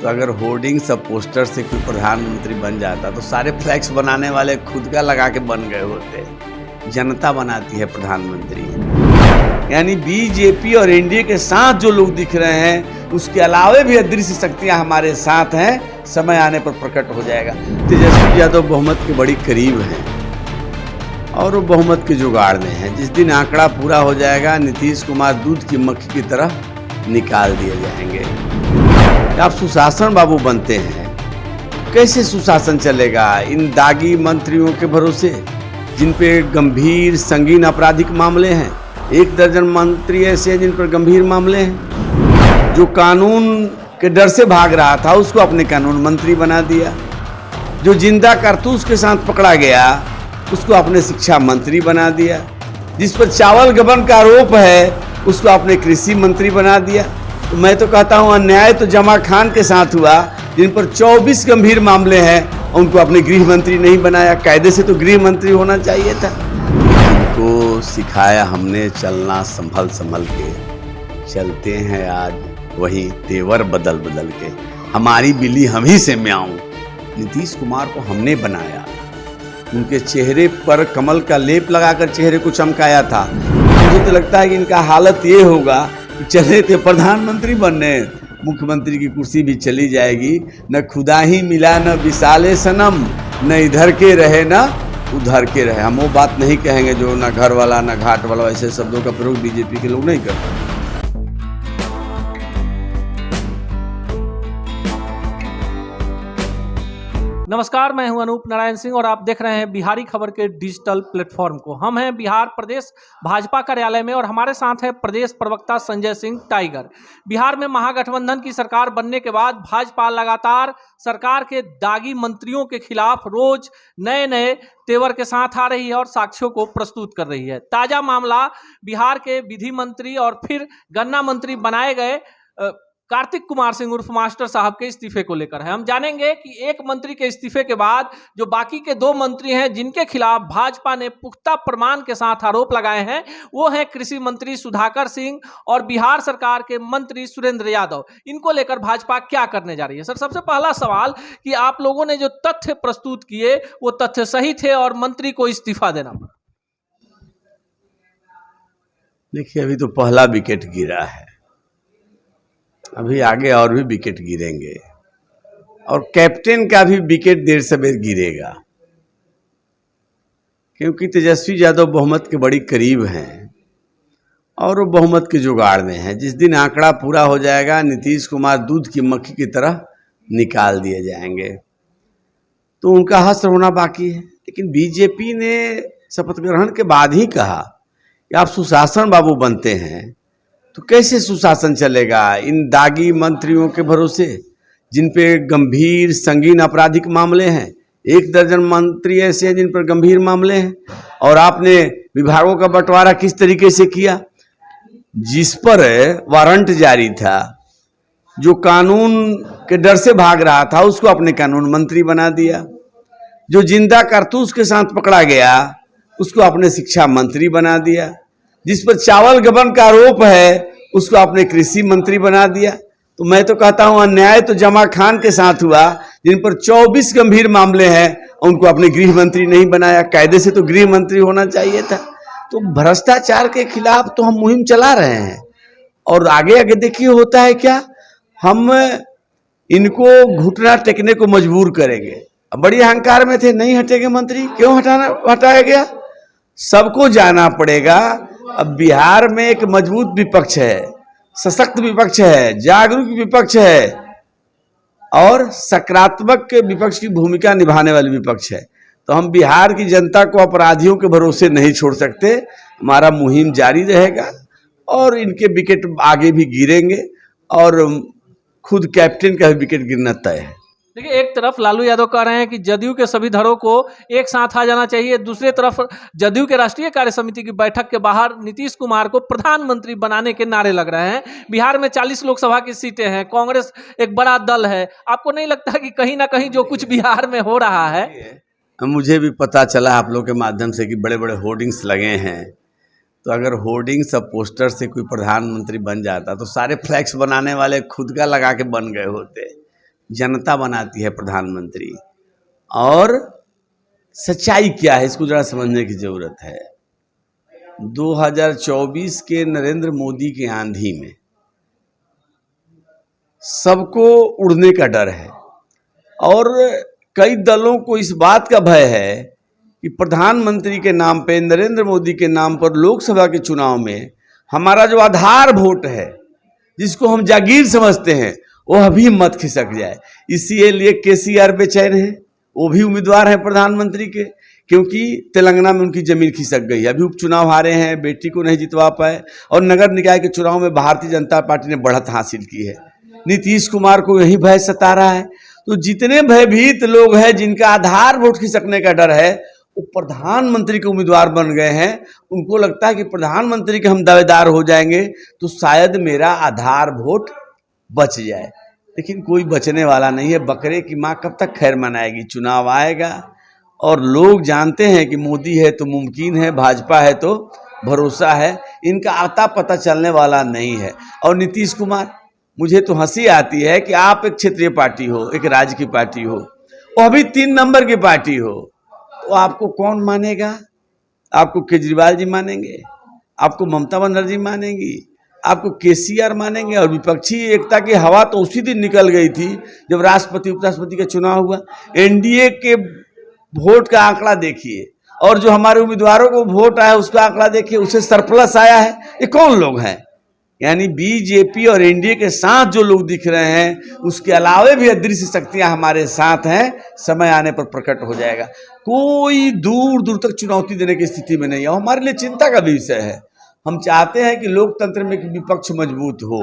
तो अगर होर्डिंग सब पोस्टर से कोई प्रधानमंत्री बन जाता तो सारे फ्लैक्स बनाने वाले खुद का लगा के बन गए होते। जनता बनाती है प्रधानमंत्री। यानी बीजेपी और एनडीए के साथ जो लोग दिख रहे हैं उसके अलावे भी अदृश्य शक्तियां हमारे साथ हैं, समय आने पर प्रकट हो जाएगा। तेजस्वी यादव बहुमत के बड़ी करीब हैं और वो बहुमत के जुगाड़ में हैं। जिस दिन आंकड़ा पूरा हो जाएगा नीतीश कुमार दूध की मक्खी की तरह निकाल दिए जाएंगे। आप सुशासन बाबू बनते हैं, कैसे सुशासन चलेगा इन दागी मंत्रियों के भरोसे जिन पे गंभीर संगीन आपराधिक मामले हैं। 1 दर्जन मंत्री ऐसे हैं जिन पर गंभीर मामले हैं। जो कानून के डर से भाग रहा था उसको अपने कानून मंत्री बना दिया। जो जिंदा कारतूस के साथ पकड़ा गया उसको अपने शिक्षा मंत्री बना दिया। जिस पर चावल गबन का आरोप है उसको अपने कृषि मंत्री बना दिया। तो मैं तो कहता हूँ अन्याय तो जमा खान के साथ हुआ, जिन पर 24 गंभीर मामले हैं, उनको अपने गृह मंत्री नहीं बनाया। कायदे से तो गृह मंत्री होना चाहिए था। इनको सिखाया हमने चलना संभल संभल के, चलते हैं आज वही तेवर बदल बदल के। हमारी बिल्ली हम ही से म्याऊं। नीतीश कुमार को हमने बनाया, उनके चेहरे पर कमल का लेप लगाकर चेहरे को चमकाया था। मुझे तो लगता है कि इनका हालत ये होगा कि चले थे प्रधानमंत्री बनने, मुख्यमंत्री की कुर्सी भी चली जाएगी। न खुदा ही मिला न विशाले सनम, न इधर के रहे न उधर के रहे। हम वो बात नहीं कहेंगे जो न घर वाला न घाट वाला, ऐसे शब्दों का प्रयोग बीजेपी के लोग नहीं करते। नमस्कार, मैं हूं अनूप नारायण सिंह और आप देख रहे हैं बिहारी खबर के डिजिटल प्लेटफॉर्म को। हम हैं बिहार प्रदेश भाजपा कार्यालय में और हमारे साथ है प्रदेश प्रवक्ता संजय सिंह टाइगर। बिहार में महागठबंधन की सरकार बनने के बाद भाजपा लगातार सरकार के दागी मंत्रियों के खिलाफ रोज नए नए तेवर के साथ आ रही है और साक्ष्यों को प्रस्तुत कर रही है। ताजा मामला बिहार के विधि मंत्री और फिर गन्ना मंत्री बनाए गए कार्तिक कुमार सिंह उर्फ मास्टर साहब के इस्तीफे को लेकर है। हम जानेंगे कि एक मंत्री के इस्तीफे के बाद जो बाकी के 2 मंत्री हैं जिनके खिलाफ भाजपा ने पुख्ता प्रमाण के साथ आरोप लगाए हैं, वो हैं कृषि मंत्री सुधाकर सिंह और बिहार सरकार के मंत्री सुरेंद्र यादव। इनको लेकर भाजपा क्या करने जा रही है? सर, सबसे पहला सवाल कि आप लोगों ने जो तथ्य प्रस्तुत किए वो तथ्य सही थे और मंत्री को इस्तीफा देना पड़ा? देखिए, अभी तो पहला विकेट गिरा है, अभी आगे और भी विकेट गिरेंगे और कैप्टन का भी विकेट देर सवेर गिरेगा, क्योंकि तेजस्वी यादव बहुमत के बड़ी करीब हैं और वो बहुमत के जुगाड़ में हैं। जिस दिन आंकड़ा पूरा हो जाएगा नीतीश कुमार दूध की मक्खी की तरह निकाल दिए जाएंगे, तो उनका हश्र होना बाकी है। लेकिन बीजेपी ने शपथ ग्रहण के बाद ही कहा कि आप सुशासन बाबू बनते हैं, तो कैसे सुशासन चलेगा इन दागी मंत्रियों के भरोसे जिन पे गंभीर संगीन आपराधिक मामले हैं। 1 दर्जन मंत्री ऐसे हैं जिन पर गंभीर मामले हैं। और आपने विभागों का बंटवारा किस तरीके से किया? जिस पर वारंट जारी था, जो कानून के डर से भाग रहा था उसको अपने कानून मंत्री बना दिया। जो जिंदा कारतूस के साथ पकड़ा गया उसको अपने शिक्षा मंत्री बना दिया। जिस पर चावल गबन का आरोप है उसको अपने कृषि मंत्री बना दिया। तो मैं तो कहता हूं अन्याय तो जमा खान के साथ हुआ, जिन पर 24 गंभीर मामले हैं, उनको अपने गृह मंत्री नहीं बनाया। कायदे से तो गृह मंत्री होना चाहिए था। तो भ्रष्टाचार के खिलाफ तो हम मुहिम चला रहे हैं और आगे आगे देखिए होता है क्या। हम इनको घुटना टेकने को मजबूर करेंगे। अब बड़ी अहंकार में थे, नहीं हटेंगे मंत्री, क्यों हटाया गया? सबको जाना पड़ेगा। अब बिहार में एक मजबूत विपक्ष है, सशक्त विपक्ष है, जागरूक विपक्ष है और सकारात्मक विपक्ष की भूमिका निभाने वाली विपक्ष है। तो हम बिहार की जनता को अपराधियों के भरोसे नहीं छोड़ सकते। हमारा मुहिम जारी रहेगा और इनके विकेट आगे भी गिरेंगे और खुद कैप्टन का भी विकेट गिरना तय है। देखिए, एक तरफ लालू यादव कह रहे हैं कि जदयू के सभी धड़ों को एक साथ आ जाना चाहिए, दूसरी तरफ जदयू के राष्ट्रीय कार्य समिति की बैठक के बाहर नीतीश कुमार को प्रधानमंत्री बनाने के नारे लग रहे हैं। बिहार में 40 लोकसभा की सीटें हैं, कांग्रेस एक बड़ा दल है। आपको नहीं लगता कि कहीं ना कहीं जो कुछ बिहार में हो रहा है? मुझे भी पता चला आप लोग के माध्यम से कि बड़े बड़े होर्डिंग्स लगे हैं। तो अगर होर्डिंग सब पोस्टर से कोई प्रधानमंत्री बन जाता तो सारे फ्लैक्स बनाने वाले खुद का लगा के बन गए होते। जनता बनाती है प्रधानमंत्री। और सच्चाई क्या है इसको जरा समझने की जरूरत है। 2024 के नरेंद्र मोदी के आंधी में सबको उड़ने का डर है और कई दलों को इस बात का भय है कि प्रधानमंत्री के नाम पे, नरेंद्र मोदी के नाम पर लोकसभा के चुनाव में हमारा जो आधार वोट है, जिसको हम जागीर समझते हैं, वह भी मत खिसक जाए। इसीलिए केसीआर बेचैन है, वो भी उम्मीदवार हैं प्रधानमंत्री के, क्योंकि तेलंगाना में उनकी जमीन खिसक गई। अभी उपचुनाव हारे हैं, बेटी को नहीं जितवा पाए और नगर निकाय के चुनाव में भारतीय जनता पार्टी ने बढ़त हासिल की है। नीतीश कुमार को यही भय सता रहा है। तो जितने भयभीत लोग हैं जिनका आधार वोट खिसकने का डर है, वो प्रधानमंत्री के उम्मीदवार बन गए हैं। उनको लगता है कि प्रधानमंत्री के हम दावेदार हो जाएंगे तो शायद मेरा आधार वोट बच जाए। लेकिन कोई बचने वाला नहीं है। बकरे की माँ कब तक खैर मनाएगी। चुनाव आएगा और लोग जानते हैं कि मोदी है तो मुमकिन है, भाजपा है तो भरोसा है। इनका आता पता चलने वाला नहीं है। और नीतीश कुमार, मुझे तो हंसी आती है कि आप एक क्षेत्रीय पार्टी हो, एक राज्य की पार्टी हो, और अभी 3 नंबर की पार्टी हो, तो आपको कौन मानेगा? आपको केजरीवाल जी मानेंगे, आपको ममता बनर्जी मानेंगी, आपको केसीआर मानेंगे? और विपक्षी एकता की हवा तो उसी दिन निकल गई थी जब राष्ट्रपति उपराष्ट्रपति का चुनाव हुआ। एनडीए के वोट का आंकड़ा देखिए और जो हमारे उम्मीदवारों को वोट आया उसका आंकड़ा देखिए, उसे सरप्लस आया है। ये कौन लोग हैं? यानी बीजेपी और एनडीए के साथ जो लोग दिख रहे हैं, उसके अलावे भी अदृश्य शक्तियां हमारे साथ हैं। समय आने पर प्रकट हो जाएगा। कोई दूर दूर तक चुनौती देने की स्थिति में नहीं है। हमारे लिए चिंता का विषय है। हम चाहते हैं कि लोकतंत्र में विपक्ष मजबूत हो,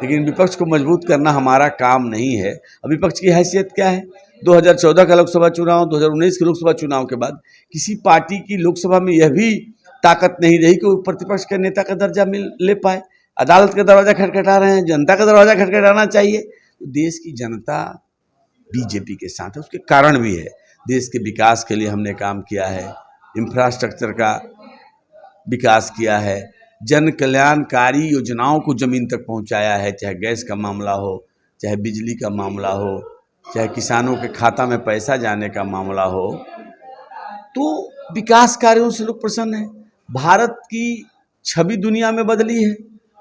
लेकिन विपक्ष को मजबूत करना हमारा काम नहीं है। अब विपक्ष की हैसियत क्या है? 2014 का लोकसभा चुनाव, 2019 के लोकसभा चुनाव के बाद किसी पार्टी की लोकसभा में यह भी ताकत नहीं रही कि वो प्रतिपक्ष के नेता का दर्जा ले पाए। अदालत का दरवाजा खटखटा रहे हैं, जनता का दरवाजा खटखटाना चाहिए। तो देश की जनता बीजेपी के साथ है, उसके कारण भी है। देश के विकास के लिए हमने काम किया है, इंफ्रास्ट्रक्चर का विकास किया है, जन कल्याणकारी योजनाओं को जमीन तक पहुंचाया है, चाहे गैस का मामला हो, चाहे बिजली का मामला हो, चाहे किसानों के खाता में पैसा जाने का मामला हो। तो विकास कार्यों से लोग प्रसन्न हैं। भारत की छवि दुनिया में बदली है,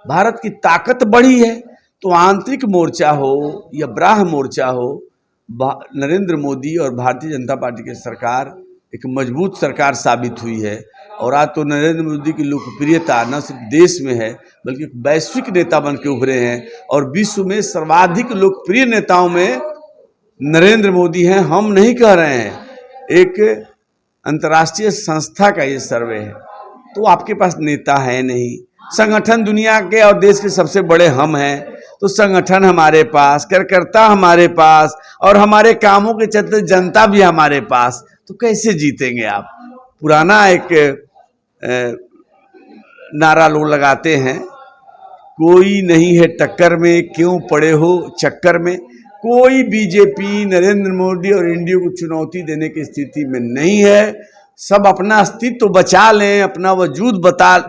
भारत की ताकत बढ़ी है। तो आंतरिक मोर्चा हो या बाह्य मोर्चा हो, नरेंद्र मोदी और भारतीय जनता पार्टी की सरकार एक मजबूत सरकार साबित हुई है। और आज तो नरेंद्र मोदी की लोकप्रियता न सिर्फ देश में है बल्कि एक वैश्विक नेता बन के उभरे हैं। और विश्व में सर्वाधिक लोकप्रिय नेताओं में नरेंद्र मोदी हैं। हम नहीं कह रहे हैं, एक अंतर्राष्ट्रीय संस्था का ये सर्वे है। तो आपके पास नेता है नहीं, संगठन दुनिया के और देश के सबसे बड़े हम हैं। तो संगठन हमारे पास, कार्यकर्ता हमारे पास, और हमारे कामों के चलते जनता भी हमारे पास। तो कैसे जीतेंगे आप? पुराना एक नारा लोग लगाते हैं, कोई नहीं है टक्कर में, क्यों पड़े हो चक्कर में। कोई बीजेपी, नरेंद्र मोदी और एनडीए को चुनौती देने की स्थिति में नहीं है। सब अपना अस्तित्व बचा लें, अपना वजूद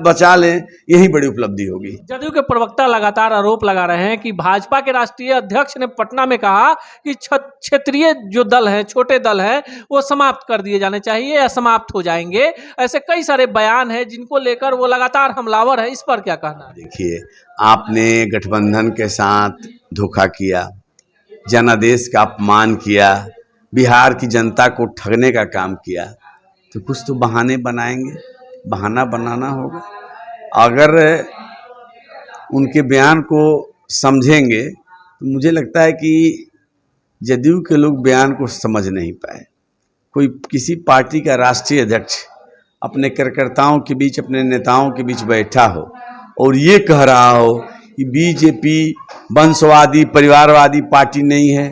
बचा लें, यही बड़ी उपलब्धि होगी। जदयू के प्रवक्ता लगातार आरोप लगा रहे हैं कि भाजपा के राष्ट्रीय अध्यक्ष ने पटना में कहा कि क्षेत्रीय जो दल हैं, छोटे दल हैं, वो समाप्त कर दिए जाने चाहिए या समाप्त हो जाएंगे। ऐसे कई सारे बयान हैं जिनको लेकर वो लगातार हमलावर है। इस पर क्या कहना है? देखिए, आपने गठबंधन के साथ धोखा किया, जनादेश का अपमान किया, बिहार की जनता को ठगने का काम किया। तो कुछ तो बहाने बनाएंगे, बहाना बनाना होगा। अगर उनके बयान को समझेंगे तो मुझे लगता है कि जदयू के लोग बयान को समझ नहीं पाए। कोई किसी पार्टी का राष्ट्रीय अध्यक्ष अपने कार्यकर्ताओं के बीच, अपने नेताओं के बीच बैठा हो और ये कह रहा हो कि बीजेपी वंशवादी, परिवारवादी पार्टी नहीं है,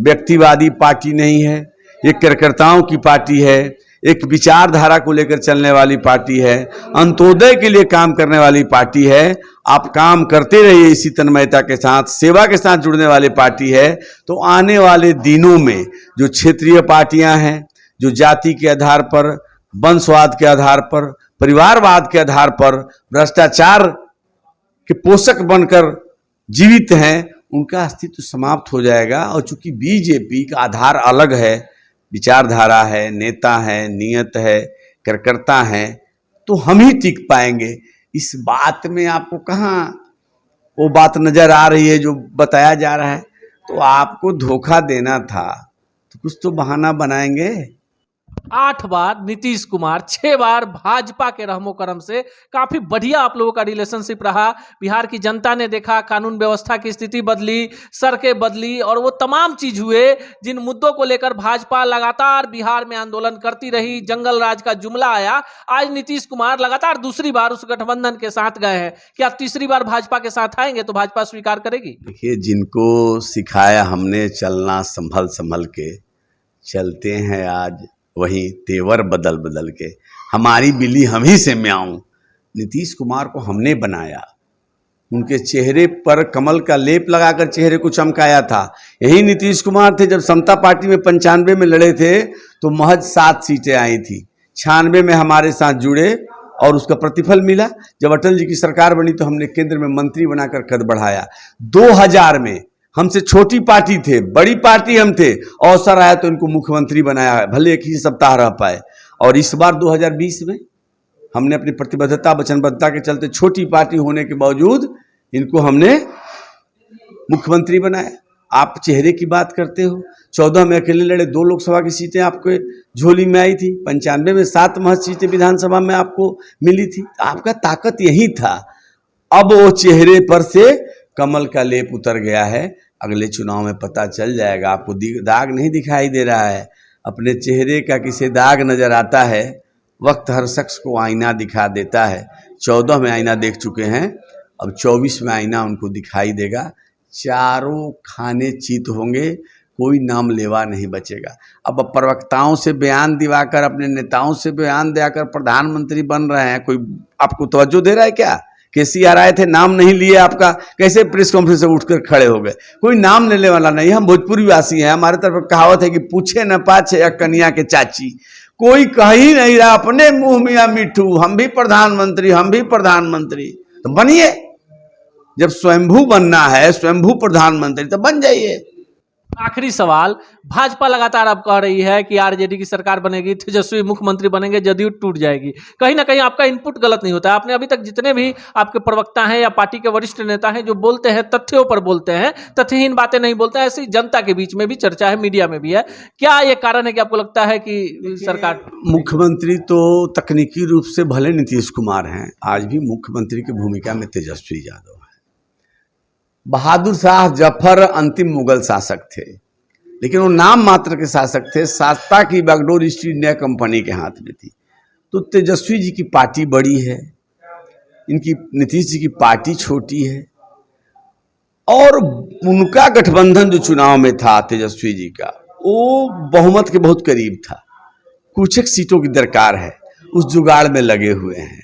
व्यक्तिवादी पार्टी नहीं है, ये कार्यकर्ताओं की पार्टी है, एक विचारधारा को लेकर चलने वाली पार्टी है, अंत्योदय के लिए काम करने वाली पार्टी है। आप काम करते रहिए इसी तन्मयता के साथ, सेवा के साथ जुड़ने वाली पार्टी है। तो आने वाले दिनों में जो क्षेत्रीय पार्टियां हैं, जो जाति के आधार पर, वंशवाद के आधार पर, परिवारवाद के आधार पर भ्रष्टाचार के पोषक बनकर जीवित हैं, उनका अस्तित्व समाप्त हो जाएगा। और चूंकि बीजेपी का आधार अलग है, विचारधारा है, नेता है, नियत है, कार्यकर्ता है, तो हम ही टिक पाएंगे। इस बात में आपको कहाँ वो बात नजर आ रही है जो बताया जा रहा है? तो आपको धोखा देना था तो कुछ तो बहाना बनाएंगे। 8 बार नीतीश कुमार, 6 बार भाजपा के रहमो करम से काफी बढ़िया आप लोगों का रिलेशनशिप रहा। बिहार की जनता ने देखा, कानून व्यवस्था की स्थिति बदली, सड़कें बदली और वो तमाम चीज हुए जिन मुद्दों को लेकर भाजपा लगातार बिहार में आंदोलन करती रही। जंगल राज का जुमला आया। आज नीतीश कुमार लगातार दूसरी बार उस गठबंधन के साथ गए हैं। क्या तीसरी बार भाजपा के साथ आएंगे तो भाजपा स्वीकार करेगी? देखिए, जिनको सिखाया हमने चलना संभल संभल के, चलते हैं आज वही तेवर बदल बदल के। हमारी बिल्ली हम ही से म्याऊं। नीतीश कुमार को हमने बनाया, उनके चेहरे पर कमल का लेप लगाकर चेहरे को चमकाया था। यही नीतीश कुमार थे जब समता पार्टी में 95 में लड़े थे तो महज 7 सीटें आई थी। 96 में हमारे साथ जुड़े और उसका प्रतिफल मिला। जब अटल जी की सरकार बनी तो हमने केंद्र में मंत्री बनाकर कद बढ़ाया। 2000 में हमसे छोटी पार्टी थे, बड़ी पार्टी हम थे, अवसर आया तो इनको मुख्यमंत्री बनाया, भले एक ही सप्ताह रह पाए। और इस बार 2020 में हमने अपनी प्रतिबद्धता वचनबद्धता के चलते छोटी पार्टी होने के बावजूद इनको हमने मुख्यमंत्री बनाया। आप चेहरे की बात करते हो। 14 में अकेले लड़े, 2 लोकसभा की सीटें आपके झोली में आई थी। 95 में 7 महज सीटें विधानसभा में आपको मिली थी। आपका ताकत यही था। अब वो चेहरे पर से कमल का लेप उतर गया है। अगले चुनाव में पता चल जाएगा। आपको दाग नहीं दिखाई दे रहा है, अपने चेहरे का किसे दाग नजर आता है। वक्त हर शख्स को आईना दिखा देता है। 14 में आईना देख चुके हैं, अब 24 में आईना उनको दिखाई देगा। चारों खाने चित होंगे, कोई नाम लेवा नहीं बचेगा। अब प्रवक्ताओं से बयान दिवाकर, अपने नेताओं से बयान दिवाकर प्रधानमंत्री बन रहे हैं। कोई आपको तवज्जो दे रहा है क्या? केसीआर आए थे, नाम नहीं लिए आपका, कैसे प्रेस कॉन्फ्रेंस से उठकर खड़े हो गए? कोई नाम लेने वाला नहीं। हम भोजपुरी वासी हैं, हमारे तरफ कहावत है कि पूछे न पाछे या कन्या के चाची। कोई कह ही नहीं रहा, अपने मुंह मियां मिठू, हम भी प्रधानमंत्री, हम भी प्रधानमंत्री। तो बनिए, जब स्वयंभू बनना है, स्वयंभू प्रधानमंत्री, तो बन जाइए। आखिरी सवाल, भाजपा लगातार अब कह रही है कि आरजेडी की सरकार बनेगी, तेजस्वी मुख्यमंत्री बनेंगे, जदयू टूट जाएगी। कहीं ना कहीं आपका इनपुट गलत नहीं होता है। आपने अभी तक जितने भी आपके प्रवक्ता हैं या पार्टी के वरिष्ठ नेता हैं जो बोलते हैं, तथ्यों पर बोलते हैं, तथ्यहीन बातें नहीं बोलते हैं। ऐसी जनता के बीच में भी चर्चा है, मीडिया में भी है। क्या ये कारण है कि आपको लगता है कि सरकार? मुख्यमंत्री तो तकनीकी रूप से भले नीतीश कुमार हैं, आज भी मुख्यमंत्री की भूमिका में तेजस्वी यादव है। बहादुर शाह जफर अंतिम मुगल शासक थे, लेकिन वो नाम मात्र के शासक थे। शास्ता की बागडोर ईस्ट इंडिया कंपनी के हाथ में थी। तो तेजस्वी जी की पार्टी बड़ी है, इनकी नीतीश जी की पार्टी छोटी है। और उनका गठबंधन जो चुनाव में था तेजस्वी जी का, वो बहुमत के बहुत करीब था। कुछ एक सीटों की दरकार है, उस जुगाड़ में लगे हुए हैं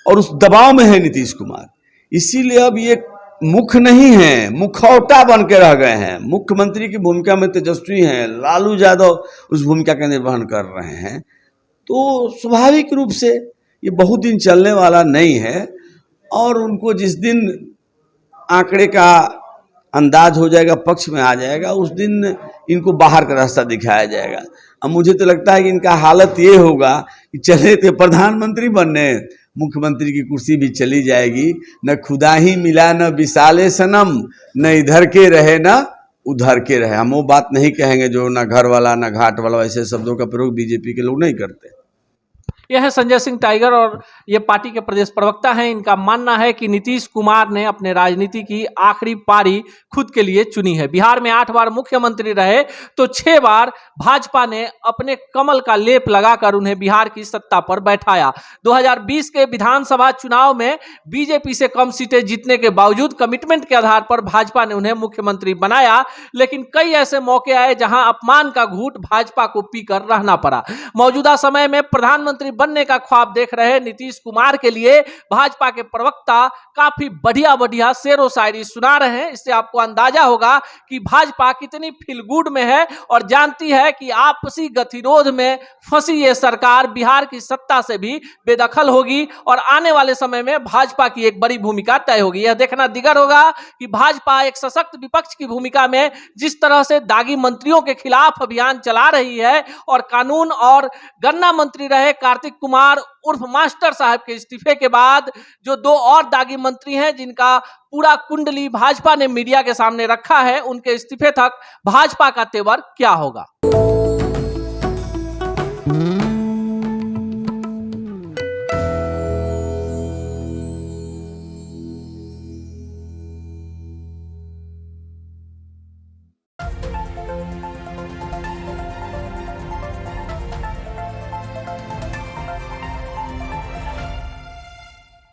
और उस दबाव में है नीतीश कुमार। इसीलिए अब ये मुख्य नहीं है, मुखौटा बन के रह गए हैं। मुख्यमंत्री की भूमिका में तेजस्वी हैं, लालू यादव उस भूमिका का निर्वहन कर रहे हैं। तो स्वाभाविक रूप से ये बहुत दिन चलने वाला नहीं है। और उनको जिस दिन आंकड़े का अंदाज हो जाएगा, पक्ष में आ जाएगा, उस दिन इनको बाहर का रास्ता दिखाया जाएगा। अब मुझे तो लगता है कि इनका हालत ये होगा कि चले थे प्रधानमंत्री बनने, मुख्यमंत्री की कुर्सी भी चली जाएगी। न खुदा ही मिला न विशाले सनम, न इधर के रहे न उधर के रहे। हम वो बात नहीं कहेंगे जो न घर वाला न घाट वाला, ऐसे शब्दों का प्रयोग बीजेपी के लोग नहीं करते। यह है संजय सिंह टाइगर और ये पार्टी के प्रदेश प्रवक्ता हैं। इनका मानना है कि नीतीश कुमार ने अपने राजनीति की आखिरी पारी खुद के लिए चुनी है। बिहार में 8 बार मुख्यमंत्री रहे तो 6 बार भाजपा ने अपने कमल का लेप लगाकर उन्हें बिहार की सत्ता पर बैठाया। 2020 के विधानसभा चुनाव में बीजेपी से कम सीटें जीतने के बावजूद कमिटमेंट के आधार पर भाजपा ने उन्हें मुख्यमंत्री बनाया। लेकिन कई ऐसे मौके आए जहां अपमान का घूंट भाजपा को पीकर रहना पड़ा। मौजूदा समय में प्रधानमंत्री बनने का ख्वाब देख रहे नीतीश कुमार के लिए भाजपा के प्रवक्ता काफी बढ़िया बढ़िया शेरो शायरी सुना रहे हैं। इससे आपको अंदाजा होगा कि भाजपा कितनी फील गुड में है और जानती है कि आपसी गतिरोध में फंसी ये सरकार बिहार की सत्ता से भी बेदखल होगी और आने वाले समय में भाजपा की एक बड़ी भूमिका तय होगी। यह देखना दिगर होगा कि भाजपा एक सशक्त विपक्ष की भूमिका में जिस तरह से दागी मंत्रियों के खिलाफ अभियान चला रही है और कानून और गन्ना मंत्री रहे कार्तिक कुमार उर्फ मास्टर साहब के इस्तीफे के बाद जो दो और दागी मंत्री हैं जिनका पूरा कुंडली भाजपा ने मीडिया के सामने रखा है, उनके इस्तीफे तक भाजपा का तेवर क्या होगा।